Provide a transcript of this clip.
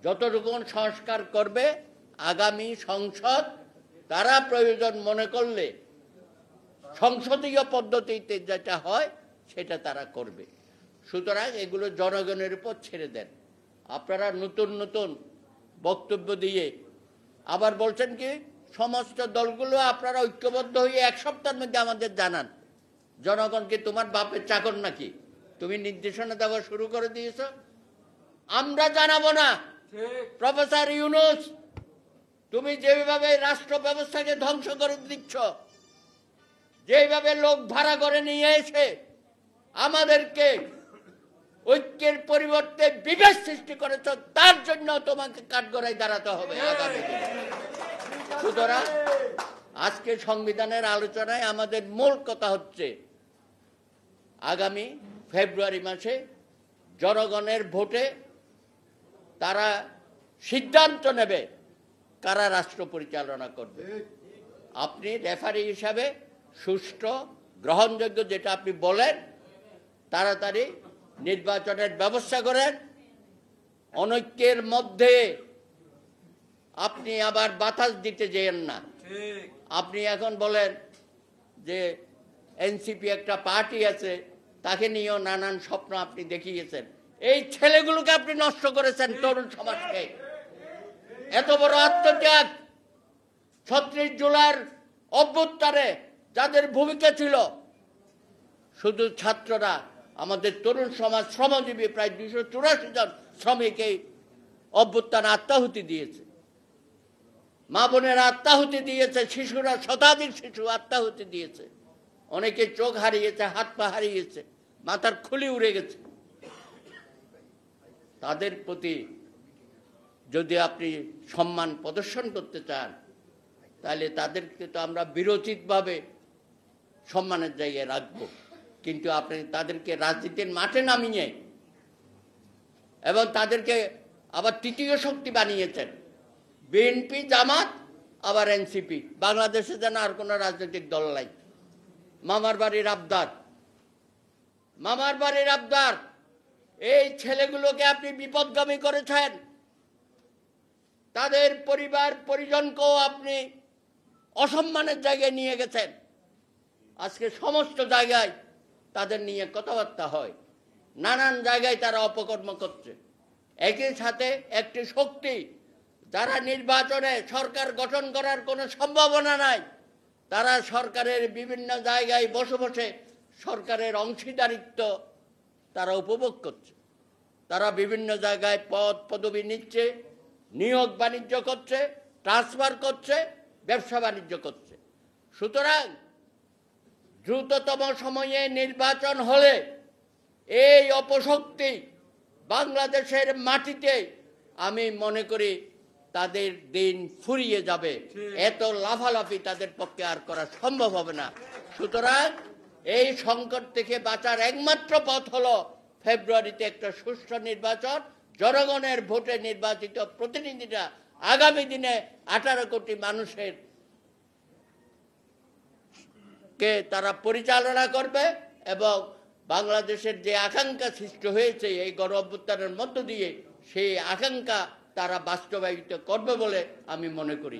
যতটুকু সংস্কার করবে আগামী সংসদ তারা প্রয়োজন মনে করলে সংসদীয় পদ্ধতিতে যেটা হয় সেটা তারা করবে। সুতরাং এগুলো জনগণের উপর ছেড়ে দেন। আপনারা নতুন নতুন বক্তব্য দিয়ে আবার বলছেন কি সমস্ত দলগুলো আপনারা ঐক্যবদ্ধ হয়ে এক সপ্তাহের মধ্যে আমাদের জানান। জনগণকে তোমার বাপের চাকর নাকি? তুমি নির্দেশনা দেওয়া শুরু করে দিয়েছ। আমরা জানাবো না। প্রফেসর ইউনূস, তুমি যেভাবে রাষ্ট্র ব্যবস্থাকে ধ্বংস করে দিচ্ছ, যেভাবে লোক ভাড়া করে নিয়ে এসে আমাদেরকে ঐক্যের পরিবর্তে বিভেদ সৃষ্টি করেছ, তার জন্য তোমাকে কাঠগড়ায় দাঁড়াতে হবে আগামী দিনে। সুতরাং আজকে সংবিধানের আলোচনায় আমাদের মূল কথা হচ্ছে আগামী ফেব্রুয়ারি মাসে জনগণের ভোটে তারা সিদ্ধান্ত নেবে কারা রাষ্ট্র পরিচালনা করবে। আপনি রেফারি হিসাবে সুষ্ঠু গ্রহণযোগ্য যেটা আপনি বলেন, তাড়াতাড়ি নির্বাচনের ব্যবস্থা করেন। অনৈক্যের মধ্যে আপনি আবার বাতাস দিতে যেয়েন না। আপনি এখন বলেন যে এনসিপি একটা পার্টি আছে, তাকে নিয়েও নানান স্বপ্ন আপনি দেখিয়েছেন। এই ছেলেগুলোকে আপনি নষ্ট করেছেন, তরুণ সমাজকে। এত বড় আত্মত্যাগ ৩৬ জুলাইয়ের অভ্যুত্থানে যাদের ভূমিকা ছিল, শুধু ছাত্ররা, আমাদের তরুণ সমাজ, শ্রমজীবী প্রায় ২৮৪ জন শ্রমিক এই অভ্যুত্থানে আত্মাহুতি দিয়েছে। মা বোনেরা আত্মাহুতি দিয়েছে, শিশুরা, শতাধিক শিশু আত্মাহুতি দিয়েছে। অনেকে চোখ হারিয়েছে, হাত পা হারিয়েছে, মাথার খুলি উড়ে গেছে। তাদের প্রতি যদি আপনি সম্মান প্রদর্শন করতে চান, তাহলে তাদেরকে তো আমরা বিরোচিতভাবে সম্মানের জায়গায় রাখবো। কিন্তু আপনি তাদেরকে রাজনীতির মাঠে নামিয়ে এবং তাদেরকে আবার তৃতীয় শক্তি বানিয়েছেন। বিএনপি, জামাত, আবার এনসিপি। বাংলাদেশে যেন আর কোনো রাজনৈতিক দল নাই। মামার বাড়ির আবদার, মামার বাড়ির আবদার। এই ছেলেগুলোকে আপনি বিপদগামী করেছেন। তাদের পরিবার পরিজনকেও আপনি অসম্মানের জায়গায় নিয়ে গেছেন। আজকে সমস্ত জায়গায় তাদের নিয়ে কথাবার্তা হয়, নানান জায়গায় তারা অপকর্ম করছে। একই সাথে একটি শক্তি যারা নির্বাচনে সরকার গঠন করার কোনো সম্ভাবনা নাই, তারা সরকারের বিভিন্ন জায়গায় বসে বসে সরকারের অংশীদারিত্ব তারা উপভোগ করছে। তারা বিভিন্ন জায়গায় পদ পদবি নিচ্ছে, নিয়োগ বাণিজ্য করছে, ট্রান্সফার করছে, ব্যবসা বাণিজ্য করছে। সুতরাং দ্রুততম সময়ে নির্বাচন হলে এই অপশক্তি বাংলাদেশের মাটিতে, আমি মনে করি তাদের দিন ফুরিয়ে যাবে। এত লাফালাফি তাদের পক্ষে আর করা সম্ভব হবে না। সুতরাং এই সংকট থেকে বাঁচার একমাত্র পথ হলো ফেব্রুয়ারিতে একটা সুষ্ঠু নির্বাচন। জনগণের ভোটে নির্বাচিত প্রতিনিধিরা আগামী দিনে 18 কোটি মানুষের কে তারা পরিচালনা করবে এবং বাংলাদেশের যে আকাঙ্ক্ষা সৃষ্টি হয়েছে এই গণ অভ্যুত্থানের মধ্য দিয়ে, সেই আকাঙ্ক্ষা তারা বাস্তবায়িত করবে বলে আমি মনে করি।